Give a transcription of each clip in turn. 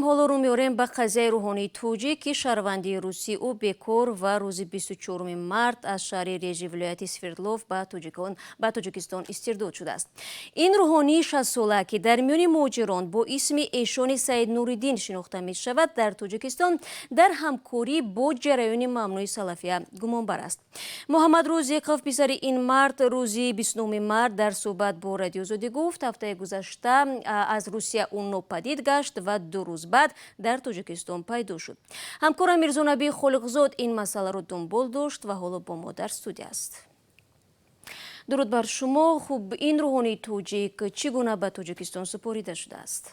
حالا رو میاریم به قضیه روحانی توجیک که شهروندی روسی او بکار و روز 24 مارت از شهر ریژی ولایت سفردلوف به تاجیکستان استرداد شده است. این روحانی 60 ساله که در میان مهاجران با اسم ایشان سید نوریدین شناخته می شود در تاجیکستان در همکاری با جریان ممنوع سلفیه گمانبر است. محمد روزیقوف پسر این مرد روزی 29 مارت در صحبت با رادیو آزادی گفت هفته گذشته از روسیه اون ناپدید گشت و 2 روز بعد در تاجیکستان پیدا شد. همکارم میرزا نبی خالقزاد این مسئله رو دنبال داشت و حالا با ما در استودیو است. درود بر شما. خوب این روحانی توجیک چگونه به تاجیکستان سپریده شده است؟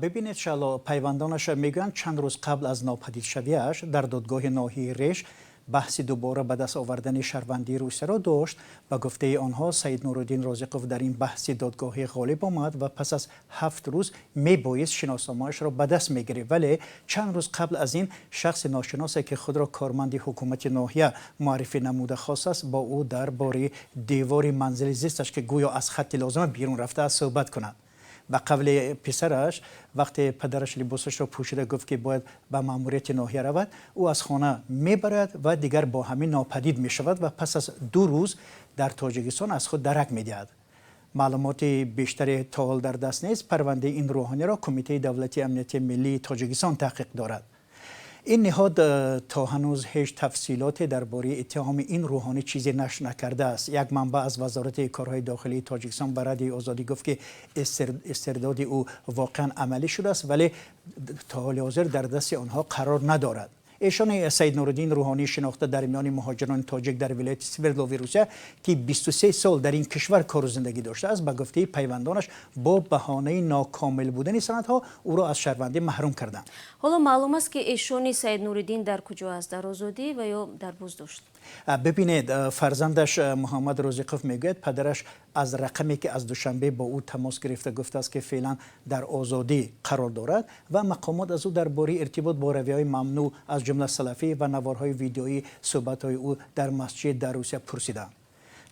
ببینید شالا پیوندانش میگویند چند روز قبل از ناپدید شدنش در دادگاه ناحیه ریش بحث دوباره به دست آوردن شهروندی روسیه را داشت و گفته آنها سید نورالدین رازقوف در این بحث دادگاهی غالب آمد و پس از 7 روز میبایست شناسنامه‌اش را به دست میگرفت، ولی چند روز قبل از این شخص ناشناسی که خود را کارمند حکومت ناحیه معرفی نموده خواست است با او درباره دیوار منزل زیستش که گویا از خط لازم بیرون رفته است صحبت کند. به قول پسرش وقتی پدرش لباسش را پوشیده گفت که باید به ماموریت ناحیه رود، او از خانه میبرد و دیگر با همین ناپدید می شود و پس از 2 روز در تاجیکستان از خود درک می دهد. معلومات بیشتری تا حال در دست نیست. پرونده این روحانی را کمیته دولتی امنیت ملی تاجیکستان تحقیق دارد. این نهاد تا هنوز هیچ تفصیلات درباره اتهام این روحانی چیزی نشر نکرده است. یک منبع از وزارت کارهای داخلی تاجیکستان به رادیو آزادی گفت که استرداد او واقعا عملی شده است، ولی تا حال حاضر در دست آنها قرار ندارد. ایشان سید نوریدین روحانی شناخته در میان مهاجران تاجیک در ولایت سفردلوف روسیه که 23 سال در این کشور کار و زندگی داشته است، به گفته پیوندانش با بهانه ناکامل بودن سندها او را از شهروندی محروم کردند. حالا معلوم است که ایشان سید نوریدین در کجا است؟ در آزادی و یا در بازداشت؟ ببینید فرزندش محمد رازقوف میگوید پدرش از رقمی که از دوشنبه با او تماس گرفته گفته است که فعلا در آزادی قرار دارد و مقامات از او درباره ارتباط با رویه‌های ممنوع از جمله سلفی و نوارهای ویدیویی صحبت‌های او در مسجد در روسیه پرسیدند.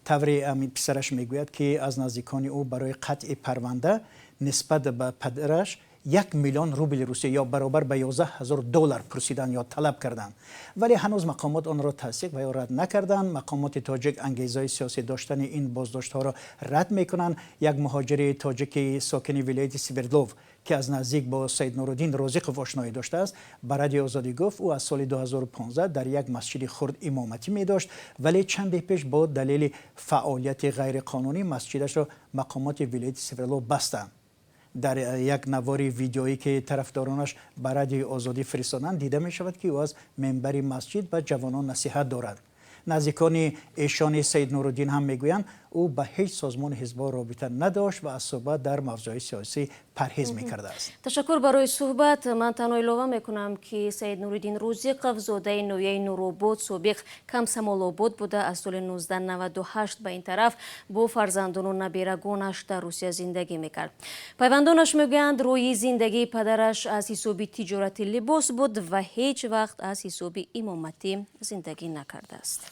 طوری امین پسرش میگوید که از نزدیکان او برای قطع پرونده نسبت به پدرش 1 میلیون روبل روسیه یا برابر به 11,000 دلار پرسیدن یا طلب کردند، ولی هنوز مقامات آن را تصدیق و یا رد نکردند. مقامات تاجیک انگیزه سیاسی داشتن این بازداشت ها را رد میکنند. یک مهاجر تاجیک ساکن ولایت سفردلوف که از نزدیک با سید نوریدین رازقوف آشنایی داشته است به رادیو آزادی گفت او از سال 2015 در یک مسجد خرد امامتی می داشت، ولی چند پیش با دلیل فعالیت غیر قانونی مسجدش را مقامات ولایت سفردلوف بستند. در یک نوار ویدیویی که طرفدارانش به رادیو آزادی فرستادند دیده می شود که او از منبر مسجد به جوانان نصیحت دارد. نزدیکان ایشان سید نوریدین هم میگویند او به هیچ سازمان حزب رابطه نداشت و از صحبت در موضوعات سیاسی پرهیز میکرده است. تشکر برای صحبت. من تنها اضافه میکنم که سید نوریدین رازقوف زاده نویه نورآباد سابق کمسمال‌آباد بوده. از سال 1998 به این طرف با فرزندان و نبیرگانش در روسیه زندگی میکرد. پیوندانش میگویند روی زندگی پدرش از حساب تجارت لباس بود و هیچ وقت از حساب امامتی زندگی نکرده است.